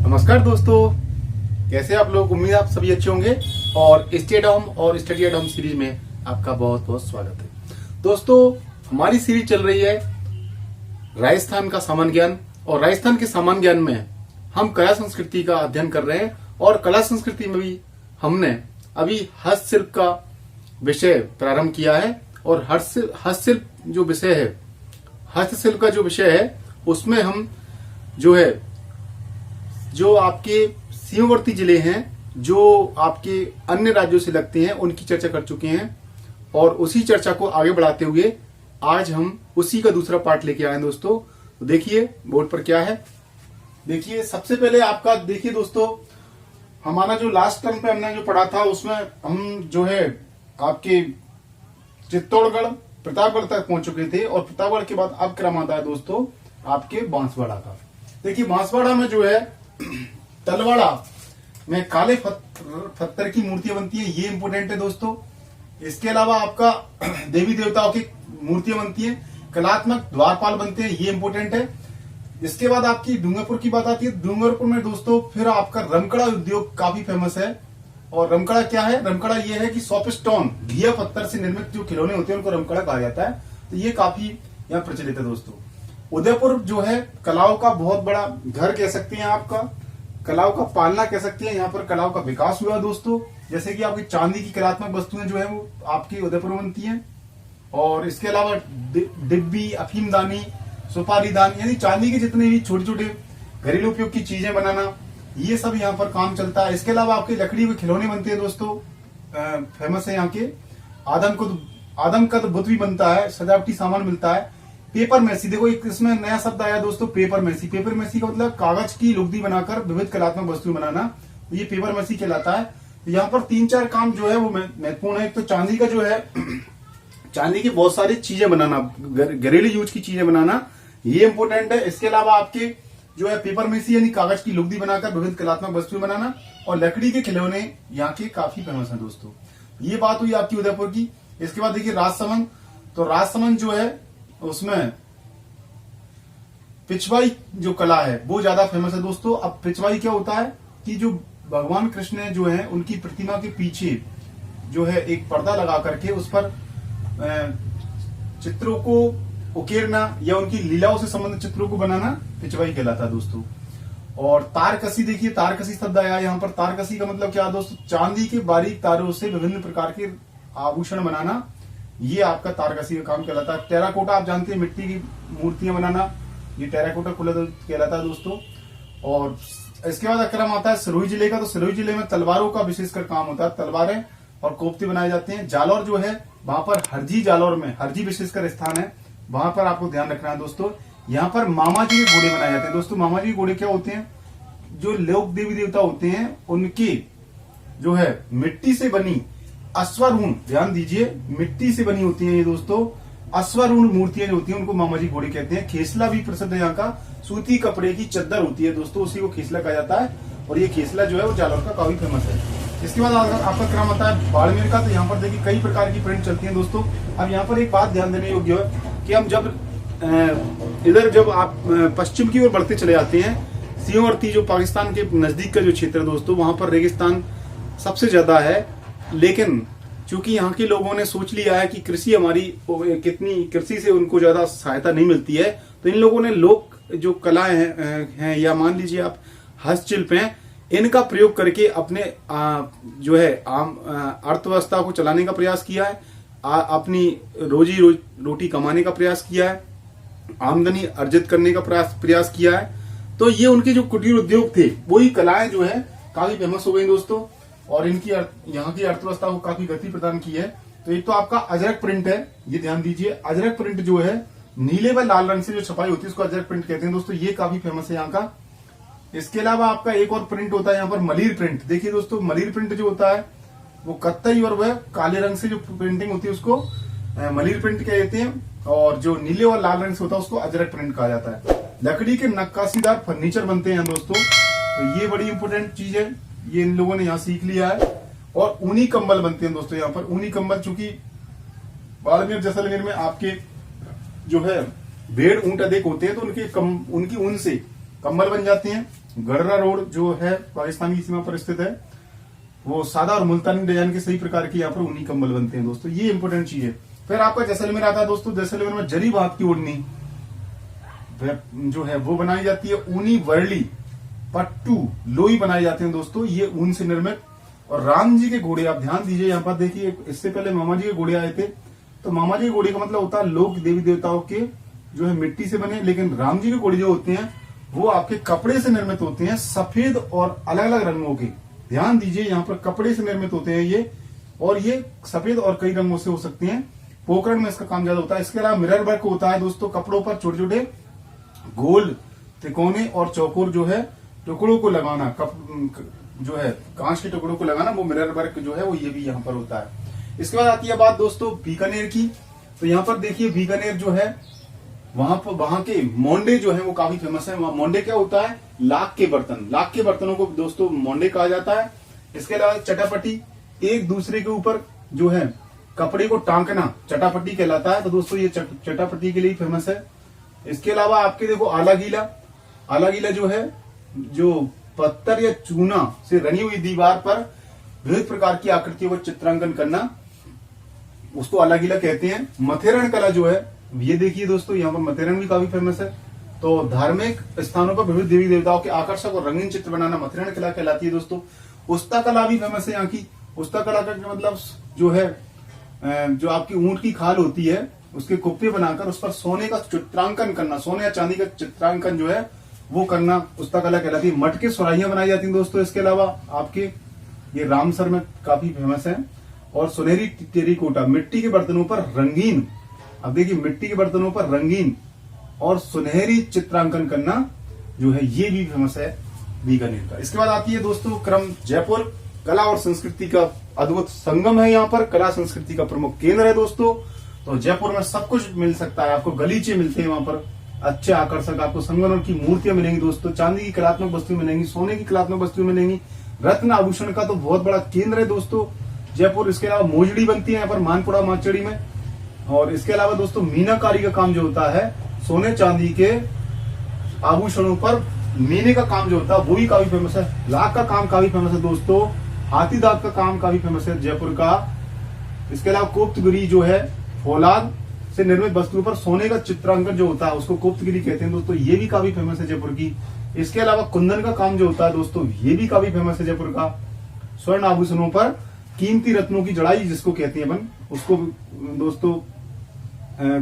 नमस्कार दोस्तों, कैसे आप लोग। उम्मीद आप सभी अच्छे होंगे और स्टे एट होम और स्टडी एट होम सीरीज में आपका बहुत बहुत स्वागत है। दोस्तों, हमारी सीरीज चल रही है राजस्थान का सामान्य ज्ञान और राजस्थान के सामान्य ज्ञान में हम कला संस्कृति का अध्ययन कर रहे हैं और कला संस्कृति में भी हमने अभी हस्तशिल्प का विषय प्रारंभ किया है और हस्तशिल्प जो विषय है, हस्तशिल्प का जो विषय है उसमें हम जो आपके सीमावर्ती जिले हैं, जो आपके अन्य राज्यों से लगते हैं, उनकी चर्चा कर चुके हैं और उसी चर्चा को आगे बढ़ाते हुए आज हम उसी का दूसरा पार्ट लेके आए हैं दोस्तों। तो देखिए बोर्ड पर क्या है। देखिए सबसे पहले आपका देखिए दोस्तों, हमारा जो लास्ट टर्म पे हमने जो पढ़ा था उसमें हम आपके चित्तौड़गढ़ प्रतापगढ़ तक पहुंच चुके थे और प्रतापगढ़ के बाद अब क्रम आता है दोस्तों आपके बांसवाड़ा का। देखिए बांसवाड़ा में तलवाड़ा में काले पत्थर की मूर्तियां बनती है, ये इंपोर्टेंट है दोस्तों। इसके अलावा आपका देवी देवताओं की मूर्तियां बनती है, कलात्मक द्वारपाल बनते हैं, ये इंपोर्टेंट है। इसके बाद आपकी डूंगरपुर की बात आती है। डूंगरपुर में दोस्तों फिर आपका रमकड़ा उद्योग काफी फेमस है। और रमकड़ा क्या है? रमकड़ा ये है कि सॉफ्ट स्टोन घिया पत्थर से निर्मित जो खिलौने होते हैं उनको रमकड़ा कहा जाता है। तो ये काफी यहाँ प्रचलित है दोस्तों। उदयपुर जो है कलाओं का बहुत बड़ा घर कह सकते हैं, आपका कलाओं का पालना कह सकते हैं। यहाँ पर कलाओं का विकास हुआ दोस्तों। जैसे कि आपकी चांदी की कलात्मक वस्तुएं जो है वो आपकी उदयपुर में बनती हैं। और इसके अलावा डिब्बी, अफीमदानी, सुपारीदान, यानी चांदी के जितने भी छोटे छोटे घरेलू उपयोग की चीजें बनाना, ये सब यहाँ पर काम चलता है। इसके अलावा आपके लकड़ी के खिलौने बनते हैं दोस्तों, फेमस है यहाँ के। आदमकद बुत भी बनता है, सजावटी सामान मिलता है। पेपर मैसी, देखो एक इसमें नया शब्द आया दोस्तों, पेपर मैसी। पेपर मैसी का मतलब कागज की लुगदी बनाकर विविध कलात्मक वस्तु बनाना, तो ये पेपर मैसी कहलाता है। तो यहाँ पर 3-4 काम जो है वो महत्वपूर्ण है। एक तो चांदी का जो है, चांदी की बहुत सारी चीजें बनाना, घरेलू यूज की चीजें बनाना, ये इंपोर्टेंट है। इसके अलावा आपके जो है पेपर मैसी यानी कागज की लुगदी बनाकर विविध कलात्मक वस्तुएं बनाना और लकड़ी के खिलौने यहाँ के काफी फेमस है दोस्तों। ये बात हुई आपकी उदयपुर की। इसके बाद देखिए राजसमंद। तो राजसमंद जो है उसमें पिछवाई जो कला है वो ज्यादा फेमस है दोस्तों। अब पिछवाई क्या होता है कि जो भगवान कृष्ण जो है उनकी प्रतिमा के पीछे जो है एक पर्दा लगा करके उस पर चित्रों को उकेरना या उनकी लीलाओं से संबंधित चित्रों को बनाना पिछवाई कहलाता है दोस्तों। और तारकसी, देखिए तारकसी शब्द आया यहाँ पर। तारकसी का मतलब क्या है दोस्तों? चांदी के बारीक तारों से विभिन्न प्रकार के आभूषण बनाना, ये आपका तारकसी का काम कहलाता है। टेराकोटा, आप जानते हैं मिट्टी की मूर्तियां बनाना, ये टेराकोटा कहलाता है दोस्तों। और इसके बाद अक्रम आता है सिरोही जिले का। तो सिरोही जिले में तलवारों का विशेषकर काम होता है, तलवारें और कोफ्ते बनाए जाते हैं। जालौर जो है वहां पर हरजी, जालौर में हरजी विशेषकर स्थान है, वहां पर आपको ध्यान रखना है दोस्तों। यहाँ पर मामा जी के घोड़े बनाए जाते हैं दोस्तों। मामा जी के घोड़े क्या होते हैं? जो लोक देवी देवता होते हैं उनकी जो है मिट्टी से बनी अश्वारूढ़, ध्यान दीजिए, मिट्टी से बनी होती है ये दोस्तों। अश्वारूढ़ मूर्तियां जो होती हैं उनको मामा जी घोड़े कहते हैं। खेसला भी प्रसिद्ध है यहाँ का, सूती कपड़े की चद्दर होती है दोस्तों, उसी को खेसला कहा जाता है। और ये खेसला जो है वो जालौर का काफी फेमस है। इसके बाद आपका क्रम आता है बाड़मेर का। तो यहाँ पर देखिए कई प्रकार की प्रिंट चलती है दोस्तों। अब यहाँ पर एक बात ध्यान देने योग्य है कि हम जब आप पश्चिम की ओर बढ़ते चले जाते हैं, सीमावर्ती जो पाकिस्तान के नजदीक का जो क्षेत्र है दोस्तों, वहां पर रेगिस्तान सबसे ज्यादा है। लेकिन चूंकि यहाँ के लोगों ने सोच लिया है कि कृषि से उनको ज्यादा सहायता नहीं मिलती है, तो इन लोगों ने लोक जो कलाएं हैं या मान लीजिए आप हस्तशिल्प हैं, इनका प्रयोग करके अपने जो है आम अर्थव्यवस्था को चलाने का प्रयास किया है, अपनी रोजी रोटी कमाने का प्रयास किया है, आमदनी अर्जित करने का प्रयास किया है। तो ये उनके जो कुटीर उद्योग थे, वही कलाएं जो है काफी फेमस हो गई दोस्तों और इनकी यहाँ की अर्थव्यवस्था को काफी गति प्रदान की है। तो एक तो आपका अजरक प्रिंट है, ये ध्यान दीजिए। अजरक प्रिंट जो है नीले व लाल रंग से जो छपाई होती है उसको अजरक प्रिंट कहते हैं दोस्तों, ये काफी फेमस है यहाँ का। इसके अलावा आपका एक और प्रिंट होता है यहाँ पर मलीर प्रिंट। देखिए दोस्तों, मलीर प्रिंट जो होता है वो कत्थई और वह काले रंग से जो प्रिंटिंग होती है उसको मलीर प्रिंट कहते हैं। और जो नीले और लाल रंग से होता है उसको अजरक प्रिंट कहा जाता है। लकड़ी के नक्काशीदार फर्नीचर बनते हैं दोस्तों, तो ये बड़ी इंपोर्टेंट चीज है, ये इन लोगों ने यहाँ सीख लिया है। और ऊनी कंबल बनते हैं दोस्तों यहाँ पर। ऊनी कंबल चूंकि बाड़मेर जैसलमेर में आपके जो है भेड़ ऊंट अधिक होते हैं, तो उनकी ऊन से कंबल बन जाते हैं। गडरा रोड जो है पाकिस्तान की सीमा पर स्थित है, वो सादा और मुल्तानी डिजाइन के सही प्रकार के यहाँ पर ऊनी कंबल बनते हैं दोस्तों, ये इंपोर्टेंट चीज है। फिर आपका जैसलमेर आता है दोस्तों, जैसलमेर में जरी बात की ओढ़नी जो है वो बनाई जाती है। ऊनी वर्ली, पट्टू, लोई बनाए जाते हैं दोस्तों, ये ऊन से निर्मित। और राम जी के घोड़े, आप ध्यान दीजिए यहाँ पर देखिए, इससे पहले मामा जी के घोड़े आए थे, तो मामा जी के घोड़े का मतलब होता है लोक देवी देवताओं के जो है मिट्टी से बने, लेकिन राम जी के घोड़े जो होते हैं वो आपके कपड़े से निर्मित होते हैं, सफेद और अलग अलग रंगों के। ध्यान दीजिए यहाँ पर कपड़े से निर्मित होते हैं ये, और ये सफेद और कई रंगों से हो सकते हैं। पोखरण में इसका काम ज्यादा होता है। इसके अलावा मिरर वर्क होता है दोस्तों, कपड़ों पर छोटे छोटे गोल, त्रिकोणे और चौकोर जो है टुकड़ों को लगाना, जो है कांच के टुकड़ों को लगाना, वो मिरर वर्क जो है वो ये भी यहाँ पर होता है। इसके बाद आती है बात दोस्तों बीकानेर की। तो यहाँ पर देखिए बीकानेर जो है वहां के मोंडे जो है वो काफी फेमस है। वहां मोंडे क्या होता है, लाख के बर्तन, लाख के बर्तनों को दोस्तों मोंडे कहा जाता है। इसके अलावा चटापटी, एक दूसरे के ऊपर जो है कपड़े को टांकना चटापटी कहलाता है, तो दोस्तों ये चटापटी के लिए फेमस है। इसके अलावा आपके देखो आला गीला, आला गीला जो है जो पत्थर या चूना से रंगी हुई दीवार पर विविध प्रकार की आकृतियों को चित्रांकन करना, उसको आला गीला कहते हैं। मथेरण कला जो है, ये देखिए दोस्तों यहाँ पर मथेरण भी काफी फेमस है। तो धार्मिक स्थानों पर विविध देवी देवताओं के आकर्षक और रंगीन चित्र बनाना मथेरण कला कहलाती है दोस्तों। उस्ता कला भी फेमस है यहाँ की। उस्ता कला का मतलब जो है जो आपकी ऊंट की खाल होती है उसके कुप्पे बनाकर उस पर सोने का चित्रांकन करना, सोने या चांदी का चित्रांकन जो है वो करना उस्ता कला कहलाती है। मटके सुराहियां बनाई जाती हैं दोस्तों। इसके अलावा आपके ये रामसर में काफी फेमस है। और सुनहरी टेरिकोटा, मिट्टी के बर्तनों पर रंगीन, अब देखिए मिट्टी के बर्तनों पर रंगीन और सुनहरी चित्रांकन करना जो है ये भी फेमस है बीकानेर का। इसके बाद आती है दोस्तों क्रम जयपुर, कला और संस्कृति का अद्भुत संगम है। यहाँ पर कला संस्कृति का प्रमुख केंद्र है दोस्तों। तो जयपुर में सब कुछ मिल सकता है आपको, गलीचे मिलते हैं वहां पर अच्छे आकर्षक, आपको संगमरमर की मूर्तियां मिलेंगी दोस्तों, चांदी की कलात्मक वस्तुएं मिलेंगी, सोने की कलात्मक वस्तुएं मिलेंगी, रत्न आभूषण का तो बहुत बड़ा केंद्र है दोस्तों जयपुर। इसके अलावा मोजड़ी बनती है यहाँ पर मानपुरा माचड़ी में। और इसके अलावा दोस्तों मीनाकारी का काम जो होता है, सोने चांदी के आभूषणों पर मीने का काम जो होता है वो भी काफी फेमस है। लाख का काम काफी फेमस है दोस्तों। हाथी दाग का काम काफी फेमस है जयपुर का। इसके अलावा कोप्तगिरी जो है, फौलाद से निर्मित वस्तुओं पर सोने का चित्रांकन जो होता है उसको कोप्तगिरी कहते हैं दोस्तों, ये भी काफी फेमस है जयपुर की। इसके अलावा कुंदन का काम जो होता है दोस्तों, ये भी काफी फेमस है जयपुर का। स्वर्ण आभूषणों पर कीमती रत्नों की जड़ाई जिसको कहते हैं अपन, उसको दोस्तों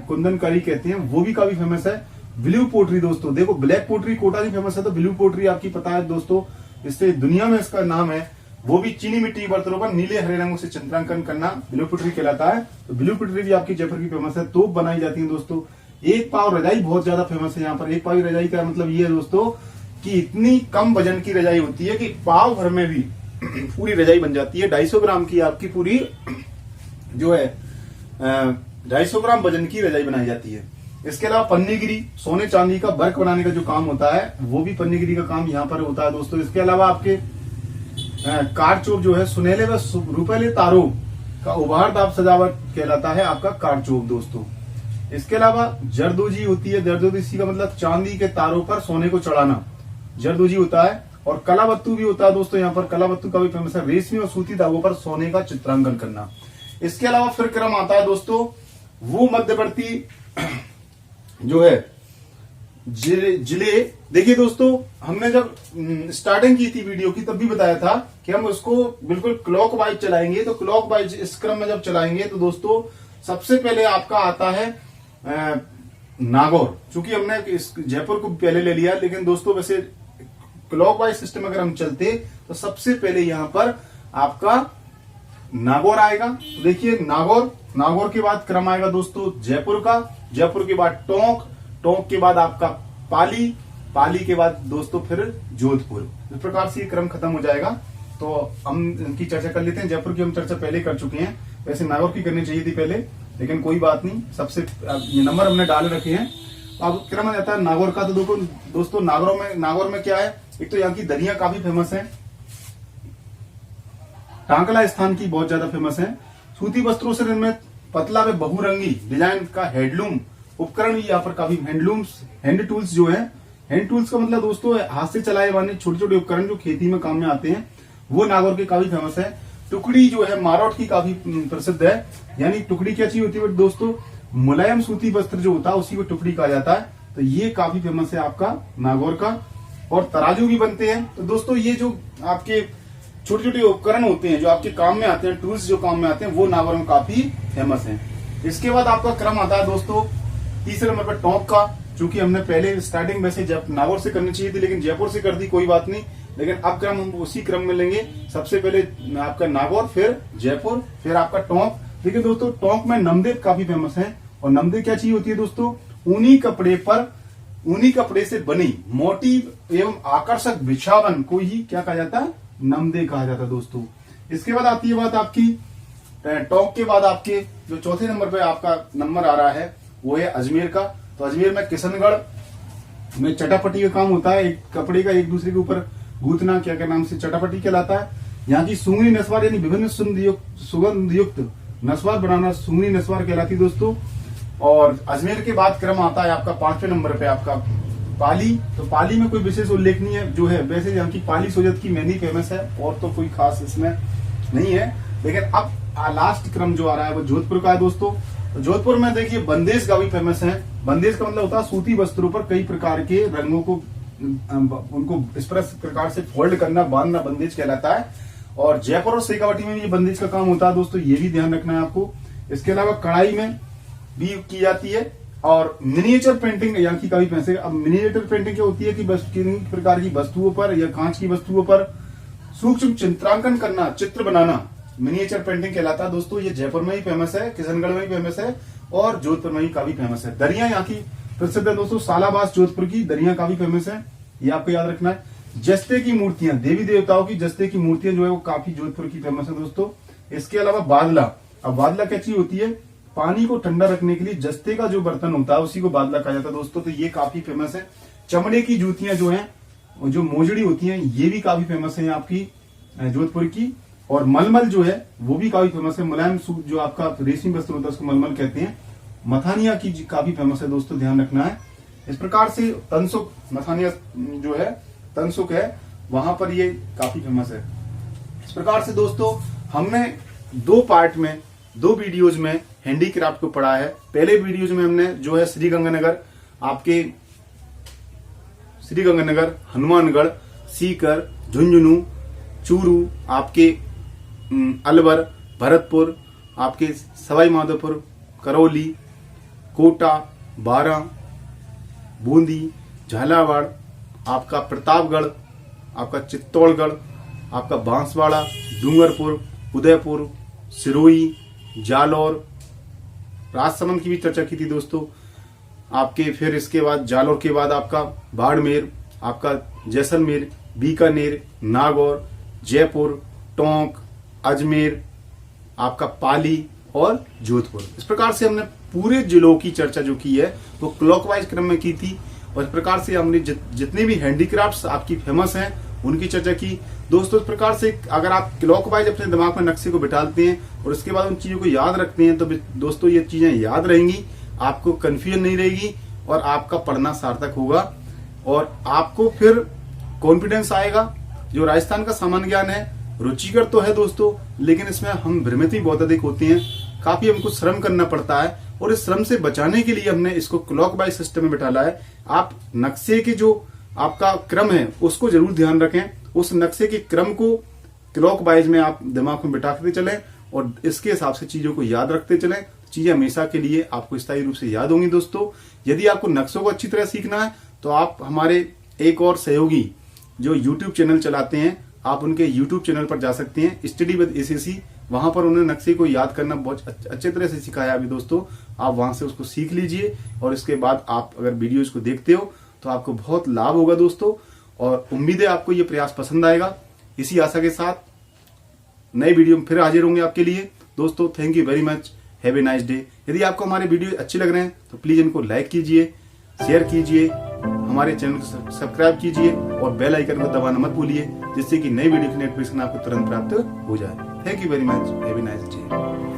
कुंदनकारी कहते हैं, वो भी काफी फेमस है। ब्लू पोट्री दोस्तों, देखो ब्लैक पोट्री कोटा भी फेमस है, तो ब्लू पोट्री आपकी पता है दोस्तों, इससे दुनिया में इसका नाम है। वो भी चीनी मिट्टी के बर्तनों पर नीले हरे रंगों से चित्रांकन करना ब्लू पोट्री कहलाता है। तो ब्लू पोट्री भी आपकी जयपुर की फेमस है। तोप बनाई जाती है दोस्तों। एक पाव रजाई बहुत ज्यादा फेमस है यहाँ पर। एक पाव रजाई का मतलब ये है दोस्तों कि इतनी कम वजन की रजाई होती है कि पाव भर में भी पूरी रजाई बन जाती है। 250 ग्राम की आपकी पूरी जो है 250 ग्राम वजन की रजाई बनाई जाती है। इसके अलावा पन्नीगिरी, सोने चांदी का वर्क बनाने का जो काम होता है वो भी पन्नीगिरी का काम यहाँ पर होता है दोस्तों। इसके अलावा आपके कारचोप जो है, सुनहले व रुपहले तारों का उभारदार सजावट कहलाता है आपका कारचोप दोस्तों। इसके अलावा जरदोजी होती है। जरदोजी का मतलब चांदी के तारों पर सोने को चढ़ाना, जरदोजी होता है। और कलावत्तु भी होता है दोस्तों यहाँ पर। कलावत्तु का भी फेमस है, रेशमी और सूती धागों पर सोने का चित्रांकन करना। इसके अलावा फिर क्रम आता है दोस्तों वो मध्यवर्ती जो है जिले। देखिए दोस्तों हमने जब स्टार्टिंग की थी वीडियो की तब भी बताया था कि हम उसको बिल्कुल क्लॉकवाइज चलाएंगे। तो क्लॉकवाइज इस क्रम में जब चलाएंगे तो दोस्तों सबसे पहले आपका आता है नागौर। चूंकि हमने इस जयपुर को पहले ले लिया, लेकिन दोस्तों वैसे क्लॉकवाइज सिस्टम अगर हम चलते तो सबसे पहले यहां पर आपका नागौर आएगा। तो देखिए नागौर के बाद क्रम आएगा दोस्तों जयपुर का। जयपुर के बाद टोंक के बाद आपका पाली के बाद दोस्तों फिर जोधपुर। इस प्रकार से ये क्रम खत्म हो जाएगा। तो हम इनकी चर्चा कर लेते हैं। जयपुर की हम चर्चा पहले कर चुके हैं, वैसे नागौर की करनी चाहिए थी पहले, लेकिन कोई बात नहीं, सबसे ये नंबर हमने डाल रखे हैं। अब क्रम जाता है नागौर का। तो देखो दोस्तों नागौर में क्या है, एक तो यहाँ की दलिया काफी फेमस है। टांकला स्थान की बहुत ज्यादा फेमस है। सूती वस्त्रों से निर्मित पतला व बहुरंगी डिजाइन का हैंडलूम उपकरण भी यहाँ पर काफी, हैंड टूल्स जो है हैंड टूल्स का मतलब दोस्तों हाथ से चलाए वाले छोटे छोटे उपकरण जो खेती में काम में आते हैं, वो नागौर के काफी फेमस है। टुकड़ी जो है मारवाड़ की काफी प्रसिद्ध है। यानी टुकड़ी क्या चीज होती है दोस्तों, मुलायम सूती वस्त्र जो होता है उसी को टुकड़ी कहा जाता है। तो ये काफी फेमस है आपका नागौर का। और तराजू भी बनते हैं। तो दोस्तों ये जो आपके छोटे छोटे उपकरण होते हैं जो आपके काम में आते हैं, टूल्स जो काम में आते हैं, वो नागौर में काफी फेमस है। इसके बाद आपका क्रम आता है दोस्तों तीसरे नंबर पर टोंक का। चूंकि हमने पहले स्टार्टिंग वैसे नागौर से करनी चाहिए थी, लेकिन जयपुर से कर दी, कोई बात नहीं। लेकिन अब क्रम हम उसी क्रम में लेंगे। सबसे पहले आपका नागौर, फिर जयपुर, फिर आपका टोंक। देखिए दोस्तों टोंक में नमदेव काफी फेमस है। और नमदेव क्या चीज होती है दोस्तों, ऊनी कपड़े से बनी मोटी एवं आकर्षक बिछावन को ही क्या कहा जाता है, नमदेव कहा जाता है दोस्तों। इसके बाद आती है बात आपकी टोंक के बाद आपके जो चौथे नंबर पे आपका नंबर आ रहा है वो है अजमेर का। तो अजमेर में किशनगढ़ में चटापटी का काम होता है। एक कपड़े का एक दूसरे के ऊपर गूंथना क्या नाम से चटापटी कहलाता है। यहाँ की सुंगनी नस्वार यानी विभिन्न सुगंध युक्त नस्वार बनाना सुंगनी नस्वार कहलाती दोस्तों। और अजमेर के बाद क्रम आता है आपका पांचवें नंबर पे आपका पाली। तो पाली में कोई विशेष उल्लेखनीय जो है, वैसे यहाँ की पाली सोजत की मेहंदी फेमस है और तो कोई खास इसमें नहीं है। लेकिन अब लास्ट क्रम जो आ रहा है वो जोधपुर का है दोस्तों। तो जोधपुर में देखिए बंदेज का भी फेमस है। बंदेज का मतलब होता है सूती वस्त्रों पर कई प्रकार के रंगों को उनको इस प्रकार से फोल्ड करना, बांधना बंदेज कहलाता है। और जयपुर और शेखावाटी में भी बंदेज का काम होता है दोस्तों, ये भी ध्यान रखना है आपको। इसके अलावा कढ़ाई में भी की जाती है। और मिनिएचर पेंटिंग यहाँ की काफी फेमस है। अब मिनिएचर पेंटिंग क्या होती है कि बस किसी प्रकार की वस्तुओं पर या कांच की वस्तुओं पर सूक्ष्म चित्रांकन करना, चित्र बनाना मिनिएचर पेंटिंग कहलाता है दोस्तों। ये जयपुर में ही फेमस है, किशनगढ़ में ही फेमस है और जोधपुर में ही काफी फेमस है। दरिया यहाँ की प्रसिद्ध है दोस्तों। सालाबास जोधपुर की दरिया काफी फेमस है, ये आपको याद रखना है। जस्ते की मूर्तियां, देवी देवताओं की जस्ते की मूर्तियां जो है वो काफी जोधपुर की फेमस है दोस्तों। इसके अलावा बादला। अब बादला क्या चीज होती है, पानी को ठंडा रखने के लिए जस्ते का जो बर्तन होता है उसी को बादला कहा जाता है दोस्तों। तो ये काफी फेमस है। चमड़े की जूतियां जो है, जो मोजड़ी होती है, ये भी काफी फेमस है आपकी जोधपुर की। और मलमल जो है वो भी काफी फेमस है। मुलायम सूत जो आपका रेशमी वस्त्र होता है उसको मलमल कहते हैं। मथानिया की काफी फेमस है दोस्तों, ध्यान रखना है। इस प्रकार से तनसुक, मथानिया जो है तनसुक है, वहां पर ये काफी फेमस है। इस प्रकार से दोस्तों हमने दो पार्ट में, दो वीडियोज में हैंडीक्राफ्ट को पढ़ा है। पहले वीडियोज में हमने जो है श्रीगंगानगर, आपके श्रीगंगानगर, हनुमानगढ़, सीकर, झुंझुनू, चूरू, आपके अलवर, भरतपुर, आपके सवाई माधोपुर, करौली, कोटा, बारां, बूंदी, झालावाड़, आपका प्रतापगढ़, आपका चित्तौड़गढ़, आपका बांसवाड़ा, डूंगरपुर, उदयपुर, सिरोही, जालौर, राजसमंद की भी चर्चा की थी दोस्तों आपके। फिर इसके बाद जालौर के बाद आपका बाड़मेर, आपका जैसलमेर, बीकानेर, नागौर, जयपुर, टोंक, अजमेर, आपका पाली और जोधपुर। इस प्रकार से हमने पूरे जिलों की चर्चा जो की है वो क्लॉकवाइज क्रम में की थी। और इस प्रकार से हमने जितने भी हैंडीक्राफ्ट्स आपकी फेमस हैं उनकी चर्चा की दोस्तों। इस प्रकार से अगर आप क्लॉकवाइज अपने दिमाग में नक्शे को बिठाते हैं और उसके बाद उन चीजों को याद रखते हैं तो दोस्तों ये चीजें याद रहेंगी, आपको कंफ्यूजन नहीं रहेगी और आपका पढ़ना सार्थक होगा और आपको फिर कॉन्फिडेंस आएगा। जो राजस्थान का सामान्य ज्ञान है रुचिकर तो है दोस्तों, लेकिन इसमें हम भ्रमित भी बहुत अधिक होते हैं, काफी हमको श्रम करना पड़ता है और इस श्रम से बचाने के लिए हमने इसको क्लॉकवाइज सिस्टम में बिठाला है। आप नक्शे के जो आपका क्रम है उसको जरूर ध्यान रखें, उस नक्शे के क्रम को क्लॉकवाइज में आप दिमाग में बिठाते चलें और इसके हिसाब से चीजों को याद रखते चलें। चीजें हमेशा के लिए आपको स्थायी रूप से याद होंगी दोस्तों। यदि आपको नक्शों को अच्छी तरह सीखना है तो आप हमारे एक और सहयोगी जो यूट्यूब चैनल चलाते हैं, आप उनके यूट्यूब चैनल पर जा सकते हैं, स्टडी विद एसीसी। वहां पर उन्होंने नक्शे को याद करना बहुत अच्छे तरह से सिखाया अभी दोस्तों। आप वहां से उसको सीख लीजिए और इसके बाद आप अगर वीडियोज को देखते हो तो आपको बहुत लाभ होगा दोस्तों। और उम्मीद है आपको ये प्रयास पसंद आएगा। इसी आशा के साथ नए वीडियो में फिर हाजिर होंगे आपके लिए दोस्तों। Thank you very much, have a nice day. यदि आपको हमारे वीडियो अच्छे लग रहे हैं तो प्लीज इनको लाइक कीजिए, शेयर कीजिए, हमारे चैनल को सब्सक्राइब कीजिए और बेल आइकन को दबाना मत भूलिए, जिससे कि नई वीडियो की नोटिफिकेशन आपको तुरंत प्राप्त हो जाए। Thank you very much, have a nice day.